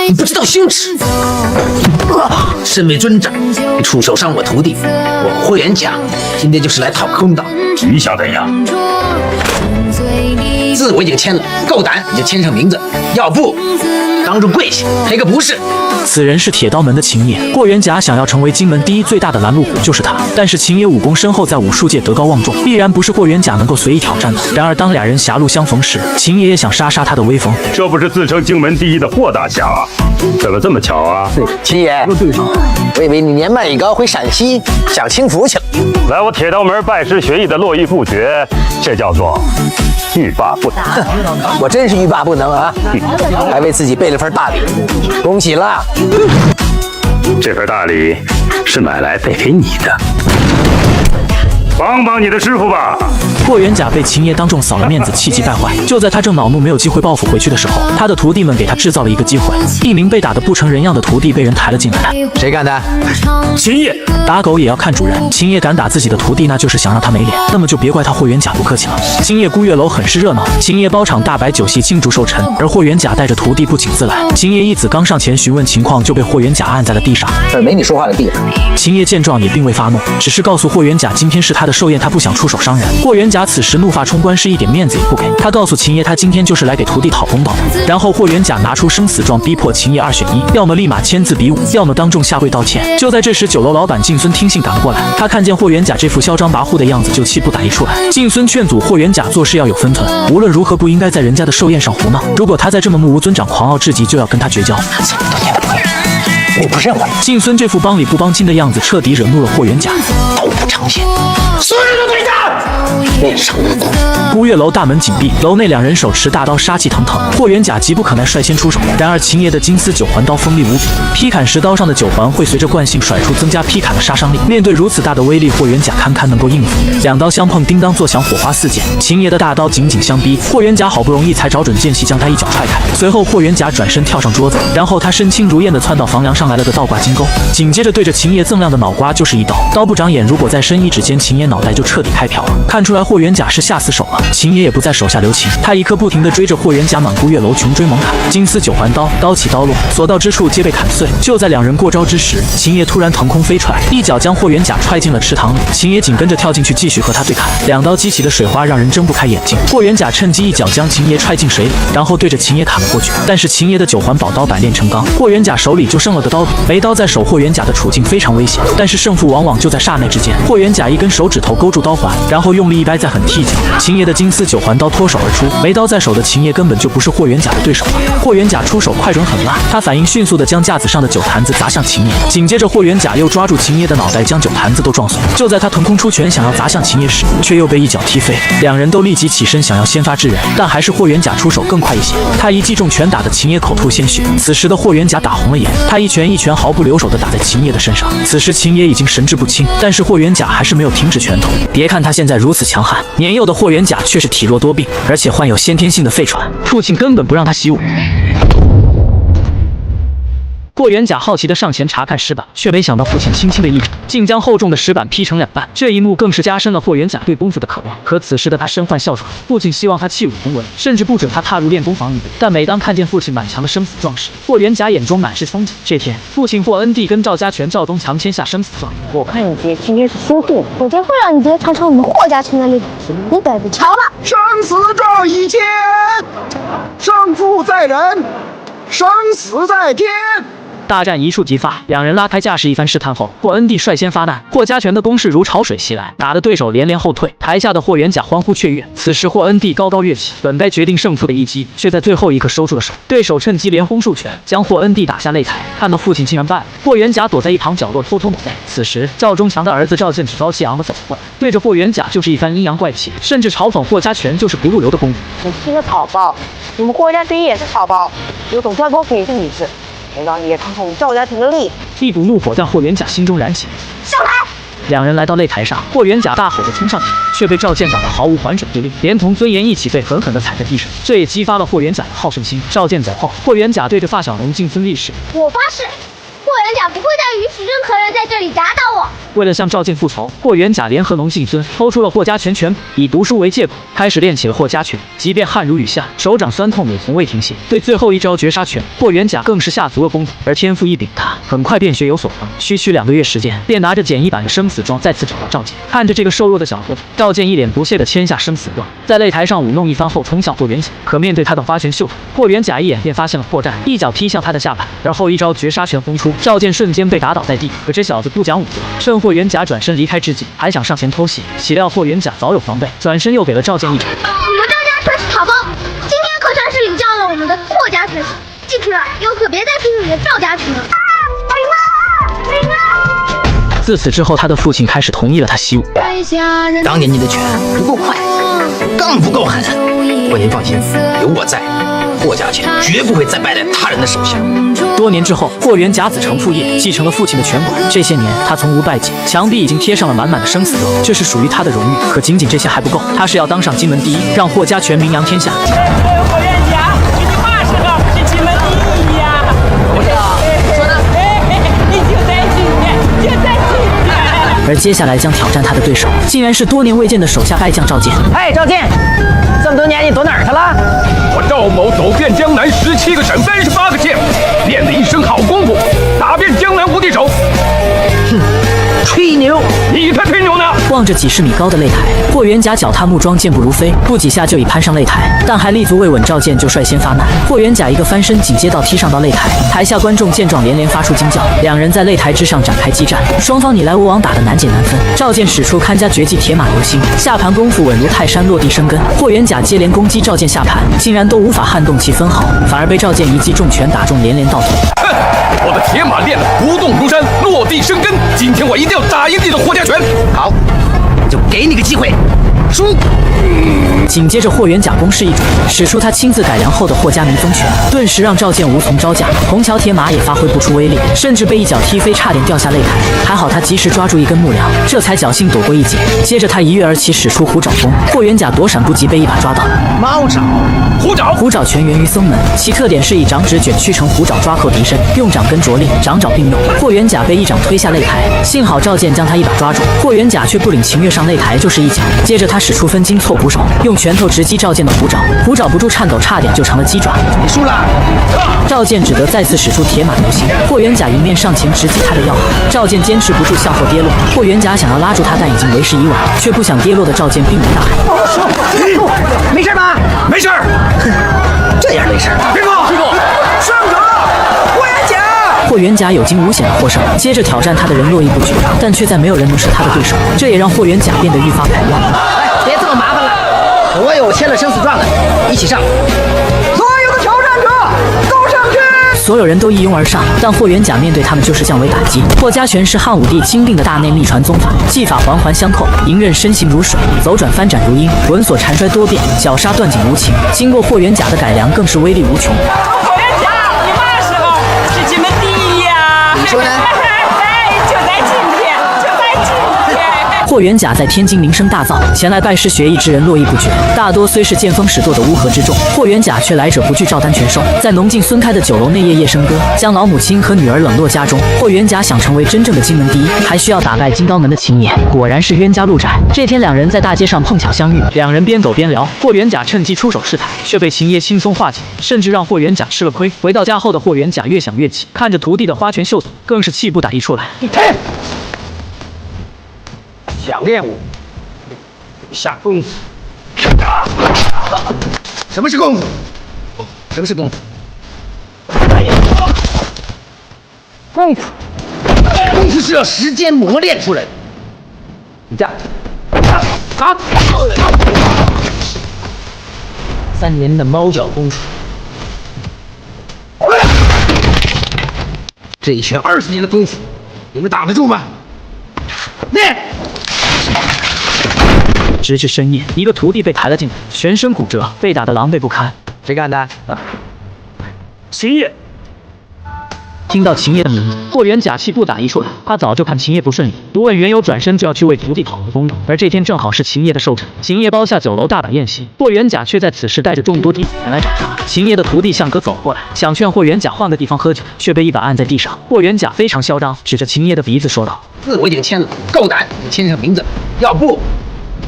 你不知道羞耻！身为尊长，你出手伤我徒弟，我霍元甲今天就是来讨公道。你想怎样？字我已经签了，够胆你就签上名字，要不当众跪下赔个不是。此人是铁刀门的秦野，霍元甲想要成为金门第一最大的拦路虎就是他。但是秦野武功深厚，在武术界德高望重，必然不是霍元甲能够随意挑战的。然而当俩人狭路相逢时，秦野也想杀他的威风。这不是自称荆门第一的霍大侠啊？怎么这么巧啊？秦爷，我以为你年迈已高，回陕西享清福去了。来我铁刀门拜师学艺的络绎不绝，这叫做欲罢不能。我真是欲罢不能啊！还为自己备了份大礼，恭喜了！这份大礼是买来备给你的，帮帮你的师傅吧。霍元甲被秦爷当众扫了面子，气急败坏。就在他正恼怒没有机会报复回去的时候，他的徒弟们给他制造了一个机会。一名被打得不成人样的徒弟被人抬了进来。谁干的？秦爷。打狗也要看主人。秦爷敢打自己的徒弟，那就是想让他没脸，那么就别怪他霍元甲不客气了。今夜孤月楼很是热闹，秦爷包场大摆酒席庆祝寿辰，而霍元甲带着徒弟不请自来。秦爷一子刚上前询问情况，就被霍元甲按在了地上。这没你说话的地方。秦爷见状也并未发怒，只是告诉霍元甲今天是他的寿宴，他不想出手伤人。霍元甲此时怒发冲冠，是一点面子也不给。他告诉秦爷，他今天就是来给徒弟讨公道的。然后霍元甲拿出生死状，逼迫秦爷2选1，要么立马签字比武，要么当众下跪道歉。就在这时，酒楼老板靳孙听信赶了过来，他看见霍元甲这副嚣张跋扈的样子，就气不打一处来。靳孙劝阻霍元甲做事要有分寸，无论如何不应该在人家的寿宴上胡闹。如果他再这么目无尊长、狂傲至极，就要跟他绝交。这么多年的朋友，我不认为。靳孙这副帮理不帮亲的样子，彻底惹怒了霍元甲。都不长眼，所有人都对战，练上武功。孤月楼大门紧闭，楼内两人手持大刀，杀气腾腾。霍元甲急不可耐，率先出手。然而秦爷的金丝九环刀锋利无比，劈砍时刀上的九环会随着惯性甩出，增加劈砍的杀伤力。面对如此大的威力，霍元甲堪堪能够应付。两刀相碰，叮当作响，火花四溅。秦爷的大刀紧紧相逼，霍元甲好不容易才找准间隙，将他一脚踹开。随后霍元甲转身跳上桌子，然后他身轻如燕地窜到房梁上来了个倒挂金钩，紧接着对着秦爷锃亮的脑瓜就是一刀。刀不长眼，如果再伸一指间，秦爷脑袋就彻底开瓢了。看出来霍元甲是下死手了，秦爷也不再手下留情，他一刻不停地追着霍元甲满孤月楼穷追猛砍。金丝九环刀，刀起刀落，所到之处皆被砍碎。就在两人过招之时，秦爷突然腾空飞踹，一脚将霍元甲踹进了池塘里。秦爷紧跟着跳进去继续和他对砍，两刀激起的水花让人睁不开眼睛。霍元甲趁机一脚将秦爷踹进水里，然后对着秦爷砍了过去。但是秦爷的九环宝刀百炼成钢，霍元甲手里就剩了个刀柄，没刀在手，霍元甲的处境非常危险。但是胜负往往就在刹那之间，霍元甲一根手指头勾住刀环，然后用力一掰，再狠踢脚。秦爷的金丝九环刀脱手而出，没刀在手的秦爷根本就不是霍元甲的对手了。霍元甲出手快准狠辣，他反应迅速的将架子上的酒坛子砸向秦爷，紧接着霍元甲又抓住秦爷的脑袋，将酒坛子都撞碎。就在他腾空出拳想要砸向秦爷时，却又被一脚踢飞。两人都立即起身想要先发制人，但还是霍元甲出手更快一些，他一记重拳打得秦爷口吐鲜血。此时的霍元甲打红了眼，他一拳一拳毫不留手地打在秦爷的身上。此时秦爷已经神志不清，但是霍元甲还是没有停止拳头。别看他现在如此强悍，年幼的霍元甲却是体弱多病，而且患有先天性的肺喘，父亲根本不让他习武。霍元甲好奇地上前查看石板，却没想到父亲轻轻的一指，竟将厚重的石板劈成2半。这一幕更是加深了霍元甲对功夫的渴望。可此时的他身患哮喘，父亲希望他弃武从文，甚至不准他踏入练功房一步。但每当看见父亲满墙的生死状时，霍元甲眼中满是憧憬。这天，父亲霍恩帝跟赵家拳、赵东强签下生死状。我看你爹今天是输定了，我爹会让你爹尝尝我们霍家拳的厉害，你等着瞧吧。生死状已签，胜负在人，生死在天。大战一触即发，两人拉开架势一番试探后，霍恩帝率先发难。霍家拳的攻势如潮水袭来，打得对手连连后退。台下的霍元甲欢呼雀跃。此时霍恩帝高高跃起，本该决定胜负的一击，却在最后一刻收住了手。对手趁机连轰数拳，将霍恩帝打下擂台。看到父亲竟然败了，霍元甲躲在一旁角落偷偷抹泪。此时赵忠强的儿子赵建只朝气昂地走过来，对着霍元甲就是一番阴阳怪气，甚至嘲讽霍家拳就是不入流的功夫。你是个草包，你们霍家拳也是草包，有种专攻可以是你是。我让你也看看我们赵家拳的力。一股怒火在霍元甲心中燃起。上来！两人来到擂台上，霍元甲大吼着冲上去，却被赵建打得毫无还手之力，连同尊严一起被狠狠地踩在地上。这也激发了霍元甲的好胜心。赵建走后，霍元甲对着发小龙靳孙立誓：我发誓，霍元甲不会再允许任何人在这里打倒我。为了向赵健复仇，霍元甲联合龙信孙偷出了霍家拳拳谱，以读书为借口，开始练起了霍家拳。即便汗如雨下，手掌酸痛也从未停歇。对最后一招绝杀拳，霍元甲更是下足了功夫。而天赋异禀他很快便学有所成，区2个月时间，便拿着简易版的生死状再次找到赵健。看着这个瘦弱的小伙子，赵健一脸不屑地签下生死状，在擂台上舞弄一番后冲向霍元甲。可面对他的花拳绣腿，霍元甲一眼便发现了破绽，一脚踢向他的下巴，然后一招绝杀拳轰出，赵健瞬间被打倒在地。可这小子不讲武德，趁霍元甲转身离开之际，还想上前偷袭，岂料霍元甲早有防备，转身又给了赵健一掌。我们赵家可是草包，今天可算是领教了我们的霍家拳，记住了，以后可别再拼你的赵家拳了。自此之后，他的父亲开始同意了他习武。当年你的拳不够快，更不够狠。不过您放心，有我在，霍家拳绝不会再败在他人的手下。多年之后，霍元甲子承父业，继承了父亲的拳馆。这些年，他从无败绩，墙壁已经贴上了满满的生死状，这是属于他的荣誉。可仅仅这些还不够，他是要当上金门第一，让霍家拳名扬天下。霍元甲，这句话是个是金门第一呀！不是啊，说呢？你就在今天，就在今天。而接下来将挑战他的对手，竟然是多年未见的手下败将赵健。哎，赵健，这么多年你躲哪儿去了？我赵某走遍江南17个省38个县，练了一身好功夫，打遍江南无敌手。哼，吹牛！你才吹牛呢！望着几十米高的擂台，霍元甲脚踏木桩，健步如飞，不几下就已攀上擂台，但还立足未稳，赵健就率先发难。霍元甲一个翻身，紧接到踢上到擂台，台下观众见状连连发出惊叫。两人在擂台之上展开激战，双方你来我往，打得难解难分。赵健使出看家绝技铁马流星，下盘功夫稳如泰山，落地生根。霍元甲接连攻击赵健下盘，竟然都无法撼动其分毫，反而被赵健一记重拳打中，连连倒退。我的铁马练得不动如山，落地生根。今天我一定要打赢你的霍家拳！好，就给你个机会，输！紧接着霍元甲攻势一转，使出他亲自改良后的霍家民风拳，顿时让赵健无从招架。虹桥铁马也发挥不出威力，甚至被一脚踢飞，差点掉下擂台。还好他及时抓住一根木梁，这才侥幸躲过一劫。接着他一跃而起，使出虎爪功，霍元甲躲闪不及，被一把抓到。猫爪、虎爪拳源于僧门，其特点是以掌指卷曲成虎爪抓扣敌身，用掌根着力，掌爪并用。霍元甲被一掌推下擂台，幸好赵健将他一把抓住，霍元甲却不领情，跃上擂台就是一脚。接着他使出分筋错捕手，用拳头直击赵健的虎爪，虎爪不住颤抖，差点就成了鸡爪。你输了。赵健只得再次使出铁马流星，霍元甲迎面上前直击他的要害，赵健坚持不住，向后跌落。霍元甲想要拉住他，但已经为时已晚，却不想跌落的赵健并无大碍。没事吧？没事儿。这样没事。师傅，上手！霍元甲！霍元甲有惊无险的获胜，接着挑战他的人络绎不绝，但却再没有人能是他的对手，这也让霍元甲变得愈发排外。别这么麻烦了，所有签了生死状的，一起上。所有的挑战者都上去！所有人都一拥而上，但霍元甲面对他们就是降维打击。霍家拳是汉武帝钦定的大内密传宗法，技法环环相扣，迎刃身形如水，走转翻展如鹰，稳锁缠摔多变，绞杀断颈无情。经过霍元甲的改良，更是威力无穷。霍元甲，你嘛时候是金门第一呀？你说呢？就在今天，就在今天。霍元甲在天津名声大噪，前来拜师学艺之人络绎不绝，大多虽是见风使舵的乌合之众，霍元甲却来者不拒，照单全收。在农进孙开的酒楼内夜夜笙歌，将老母亲和女儿冷落家中。霍元甲想成为真正的金门第一，还需要打败金刀门的秦野。果然是冤家路窄。这天两人在大街上碰巧相遇，两人边走边聊，霍元甲趁机出手试探，却被秦爷轻松化解，甚至让霍元甲吃了亏。回到家后的霍元甲越想越气，看着徒弟的花拳绣腿，更是气不打一处来。想练武，下功夫。什么是功夫？什么是功夫？功夫是要时间磨练出来的。你这样，3年的猫脚功夫，这一拳20年的功夫，你们挡得住吗？练！直至深夜，一个徒弟被抬了进来，全身骨折，被打得狼狈不堪。谁干的？秦野，听到秦爷的名字，霍元甲气不打一处来。他早就看秦爷不顺眼，不问缘由，转身就要去为徒弟讨回公道。而这天正好是秦爷的寿辰，秦爷包下酒楼大摆宴席，霍元甲却在此时带着众多弟子前来找茬。秦爷的徒弟向哥走过来，想劝霍元甲换个地方喝酒，却被一把按在地上。霍元甲非常嚣张，指着秦爷的鼻子说道：“字我已经签了，够胆你签上名字，要不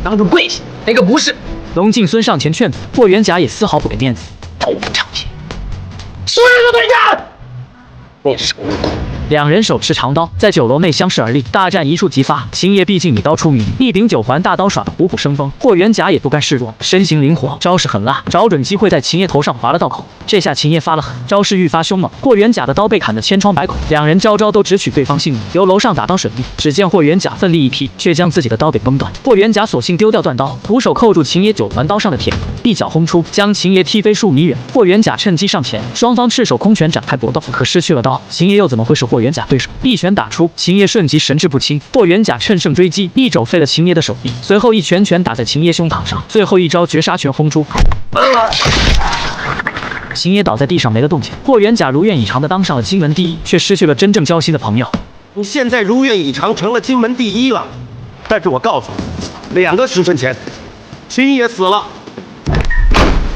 当众跪下，那个不是。”龙敬孙上前劝阻，霍元甲也丝毫不给面子，都不长进，是个对战，你是无辜。两人手持长刀，在酒楼内相视而立，大战一触即发。秦爷毕竟以刀出名，一柄九环大刀耍得虎虎生风。霍元甲也不甘示弱，身形灵活，招式狠辣，找准机会在秦爷头上划了道口。这下秦爷发了狠，招式愈发凶猛，霍元甲的刀被砍得千疮百孔，两人招招都只取对方性命，由楼上打到水里。只见霍元甲奋力一劈，却将自己的刀给崩断。霍元甲索性丢掉断刀，徒手扣住秦爷九环刀上的铁，一脚轰出，将秦爷踢飞数米远。霍元甲趁机上前，双方赤手空拳展开搏斗，可失去了刀，秦爷又怎么会是霍元甲对手？一拳打出，秦爷瞬即神志不清。霍元甲趁胜追击，一肘废了秦爷的手臂，随后一拳打在秦爷胸膛上，最后一招绝杀拳轰出。秦爷倒在地上没了动静。霍元甲如愿以偿的当上了金门第一，却失去了真正交心的朋友。你现在如愿以偿成了金门第一了，但是我告诉你，2个时辰前，秦爷死了。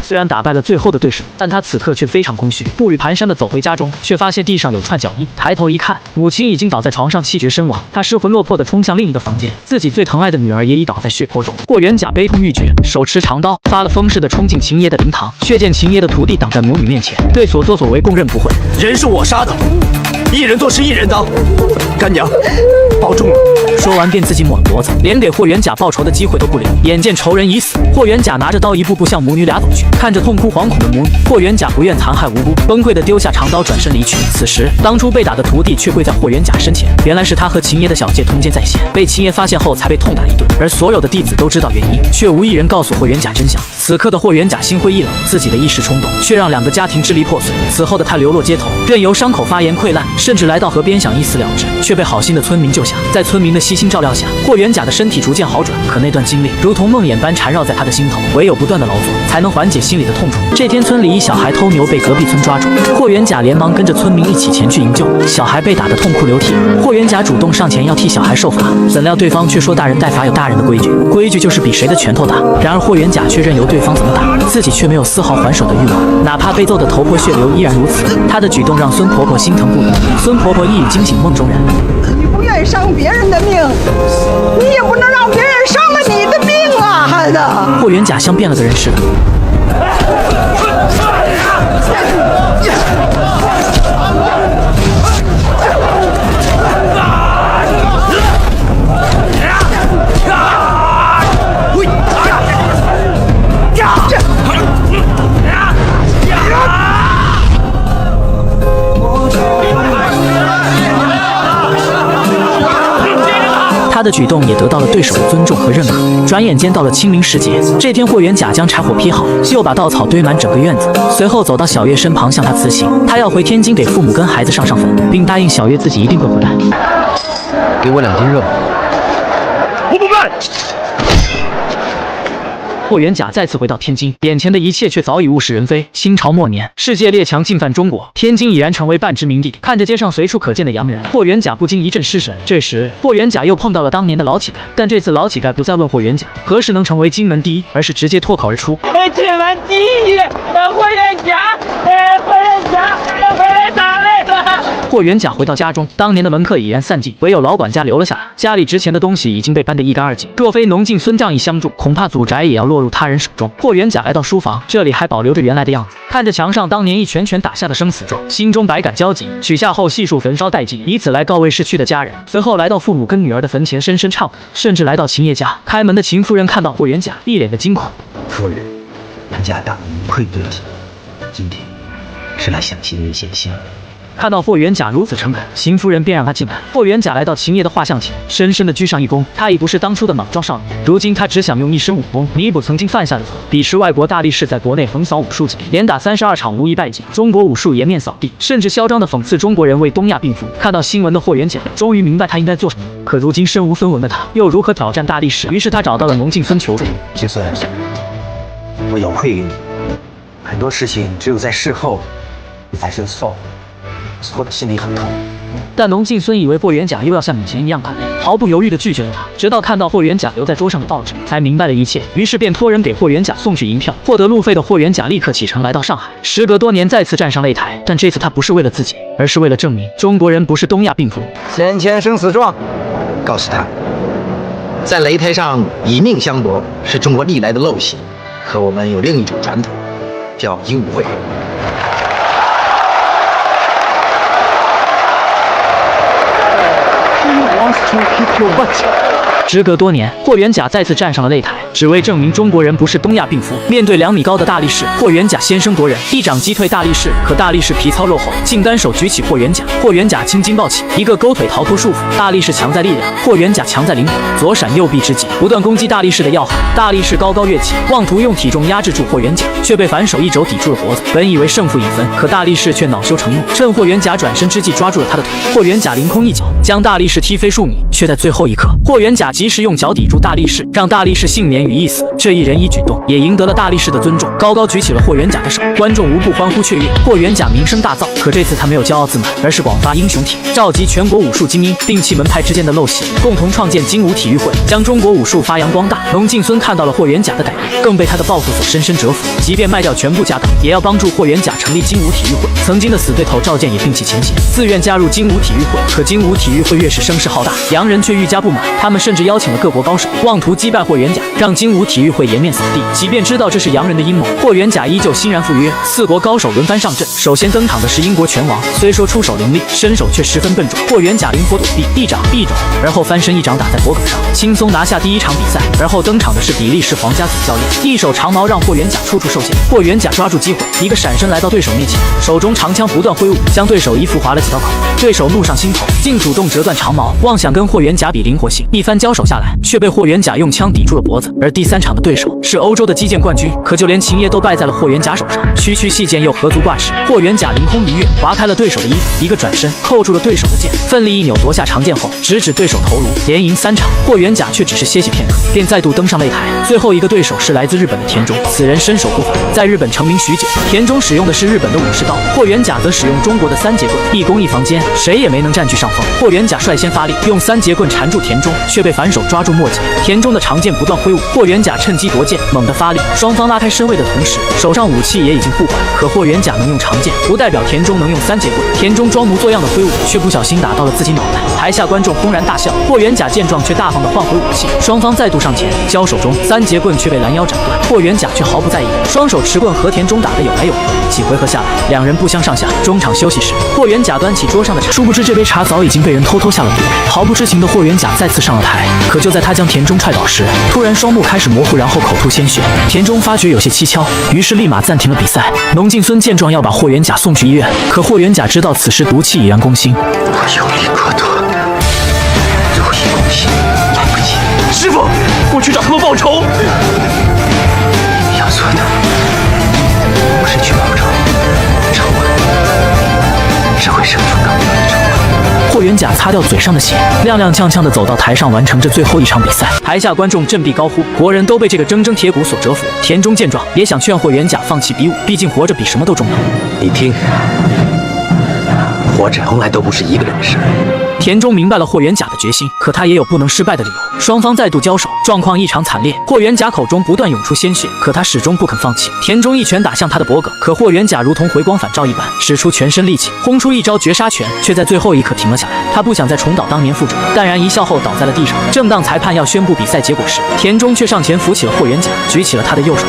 虽然打败了最后的对手，但他此刻却非常空虚，步履蹒跚地走回家中，却发现地上有串脚印。抬头一看，母亲已经倒在床上气绝身亡。他失魂落魄地冲向另一个房间，自己最疼爱的女儿也已倒在血泊中。霍元甲悲痛欲绝，手持长刀，发了疯似的冲进秦爷的灵堂，却见秦爷的徒弟挡在母女面前，对所作所为供认不讳。人是我杀的，一人做事一人当，干娘保重了。说完便自己抹了脖子，连给霍元甲报仇的机会都不留。眼见仇人已死，霍元甲拿着刀一步步向母女俩走去。看着痛哭惶恐的母女，霍元甲不愿残害无辜，崩溃地丢下长刀转身离去。此时，当初被打的徒弟却跪在霍元甲身前，原来是他和秦爷的小妾通奸在先，被秦爷发现后才被痛打一顿。而所有的弟子都知道原因，却无一人告诉霍元甲真相。此刻的霍元甲心灰意冷，自己的一时冲动却让2个家庭支离破碎。此后的他流落街头，任由伤口发炎溃烂，甚至来到河边想一死了之，却被好心的村民救下。在村民的悉心照料下，霍元甲的身体逐渐好转，可那段经历如同梦魇般缠绕在他的心头，唯有不断的劳作，才能缓解心里的痛楚。这天村里一小孩偷牛被隔壁村抓住，霍元甲连忙跟着村民一起前去营救，小孩被打得痛哭流涕。霍元甲主动上前要替小孩受罚，怎料对方却说大人待罚有大人的规矩，规矩就是比谁的拳头大。然而霍元甲却任由对方怎么打，自己却没有丝毫还手的欲望，哪怕被揍得头破血流依然如此。他的举动让孙婆婆心疼不已，孙婆婆一语惊醒梦中人。你不愿意伤别人的命，你也不能让别人伤了你的命啊，孩子！霍元甲像变了个人似的。他的举动也得到了对手的尊重和认可。转眼间到了清明时节，这天霍元甲将柴火劈好，又把稻草堆满整个院子，随后走到小月身旁向她辞行。他要回天津给父母跟孩子上坟，并答应小月自己一定会回来。给我2斤肉。我不干。霍元甲再次回到天津，眼前的一切却早已物是人非。清朝末年，世界列强进犯中国，天津已然成为半殖民地。看着街上随处可见的洋人，霍元甲不禁一阵失神。这时，霍元甲又碰到了当年的老乞丐，但这次老乞丐不再问霍元甲何时能成为金门第一，而是直接脱口而出：金门第一，霍元甲，霍元甲，回来打来了。霍元甲回到家中，当年的门客已然散尽，唯有老管家留了下来。家里值钱的东西已经被搬得一干二净，若非农敬孙仗义相助，恐怕祖宅也要落入他人手中。霍元甲来到书房，这里还保留着原来的样子，看着墙上当年一拳拳打下的生死状，心中百感交集。取下后细数焚烧殆尽，以此来告慰逝去的家人。随后来到父母跟女儿的坟前深深忏悔，甚至来到秦爷家。开门的秦夫人看到霍元甲，一脸的惊恐。夫人，咱家大恩愧对己，今天是来向秦人献心。看到霍元甲如此诚恳，秦夫人便让他进来。霍元甲来到秦爷的画像前，深深的鞠上一躬。他已不是当初的莽撞少年，如今他只想用一身武功弥补曾经犯下的错。彼时外国大力士在国内横扫武术界，连打32场无一败绩，中国武术颜面扫地，甚至嚣张的讽刺中国人为东亚病夫。看到新闻的霍元甲终于明白他应该做什么，可如今身无分文的他又如何挑战大力士？于是他找到了农敬孙求助。敬孙，我有愧于你，很多事情只有在事后你才知道。我的心里很痛。但龙敬孙以为霍元甲又要像以前一样叛逆，毫不犹豫地拒绝了他。直到看到霍元甲留在桌上的报纸，才明白了一切。于是便托人给霍元甲送去银票。获得路费的霍元甲立刻启程来到上海。时隔多年再次站上擂台，但这次他不是为了自己，而是为了证明中国人不是东亚病夫。先签生死状，告诉他，在擂台上以命相搏是中国历来的陋习，可我们有另一种传统，叫以武会。时隔多年，霍元甲再次站上了擂台，只为证明中国人不是东亚病夫。面对2米高的大力士，霍元甲先声夺人，一掌击退大力士。可大力士皮糙肉厚，竟单手举起霍元甲。霍元甲青筋暴起，一个勾腿逃脱束缚。大力士强在力量，霍元甲强在灵活，左闪右避之际，不断攻击大力士的要害。大力士高高跃起，妄图用体重压制住霍元甲，却被反手一肘抵住了脖子。本以为胜负已分，可大力士却恼羞成怒，趁霍元甲转身之际抓住了他的腿。霍元甲凌空一脚，将大力士踢飞数米，却在最后一刻，霍元甲及时用脚抵住大力士，让大力士幸免于一死。这一人一举动也赢得了大力士的尊重，高高举起了霍元甲的手，观众无不欢呼雀跃。霍元甲名声大噪，可这次他没有骄傲自满，而是广发英雄帖，召集全国武术精英，摒弃门派之间的陋习，共同创建精武体育会，将中国武术发扬光大。龙敬孙看到了霍元甲的改变，更被他的抱负所深深折服，即便卖掉全部家当，也要帮助霍元甲成立精武体育会。曾经的死对头赵健也摒弃前嫌，自愿加入精武体育会。可精武体育会越是声势浩大，洋人却愈加不满，他们甚至邀请了各国高手，妄图击败霍元甲，让精武体育会颜面扫地。即便知道这是洋人的阴谋，霍元甲依旧欣然赴约。4国高手轮番上阵，首先登场的是英国拳王，虽说出手凌厉，身手却十分笨重。霍元甲灵活躲避，一掌一肘，而后翻身一掌打在脖颈上，轻松拿下第1场比赛。而后登场的是比利时皇家组教练，一手长矛让霍元甲处处受限。霍元甲抓住机会，一个闪身来到对手面前，手中长枪不断挥舞，将对手衣服划了几道口。对手怒上心头，竟主动折断长矛，妄想跟霍元甲比灵活性。一番交手下来，却被霍元甲用枪抵住了脖子。而第3场的对手是欧洲的击剑冠军，可就连秦爷都败在了霍元甲手上。区区细剑又何足挂齿？霍元甲凌空一跃，划开了对手的衣服，一个转身扣住了对手的剑，奋力一扭夺下长剑后，直指对手头颅。连赢3场，霍元甲却只是歇息片刻，便再度登上擂台。最后一个对手是来自日本的田中，此人身手不凡，在日本成名许久。田中使用的是日本的武士刀，霍元甲则使用中国的3节棍，一攻一防间，谁也没能占据上风。霍元甲率先发力，用3节棍缠住田中，却被反手抓住末节。田中的长剑不断挥舞，霍元甲趁机夺剑，猛地发力。双方拉开身位的同时，手上武器也已经互换。可霍元甲能用长剑，不代表田中能用3节棍。田中装模作样的挥舞，却不小心打到了自己脑袋。台下观众轰然大笑。霍元甲见状，却大方地换回武器。双方再度上前交手中，3节棍却被拦腰斩断。霍元甲却毫不在意，双手持棍和田中打得有来有回。几回合下来，两人不相上下。中场休息时，霍元甲端起桌上的茶，殊不知这杯茶早已经被人偷下了毒。毫不知情的霍元甲再次上了台，可就在他将田中踹倒时，突然双目开始模糊，然后口吐鲜血。田中发觉有些蹊跷，于是立马暂停了比赛。龙敬孙见状要把霍元甲送去医院，可霍元甲知道此时毒气已然攻心，我有力可夺，毒已攻心，来不及。师傅，我去找他们报仇。要做的不是去报仇，仇恨只会生出更多的仇恨。霍元甲擦掉嘴上的血，踉踉跄跄地走到台上，完成这最后一场比赛。台下观众振臂高呼，国人都被这个铮铮铁骨所折服。田中见状，也想劝霍元甲放弃比武，毕竟活着比什么都重要。你听，活着从来都不是一个人的事。田中明白了霍元甲的决心，可他也有不能失败的理由。双方再度交手，状况异常惨烈。霍元甲口中不断涌出鲜血，可他始终不肯放弃。田中一拳打向他的脖颈，可霍元甲如同回光返照一般，使出全身力气，轰出一招绝杀拳，却在最后一刻停了下来。他不想再重蹈当年覆辙，淡然一笑后倒在了地上。正当裁判要宣布比赛结果时，田中却上前扶起了霍元甲，举起了他的右手。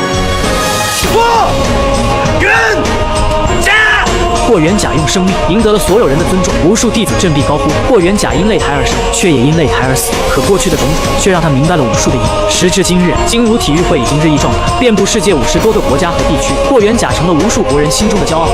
霍元甲用生命赢得了所有人的尊重，无数弟子振臂高呼。霍元甲因擂台而生，却也因擂台而死。可过去的种种，却让他明白了武术的意义。时至今日，精武体育会已经日益壮大，遍布世界50多个国家和地区。霍元甲成了无数国人心中的骄傲。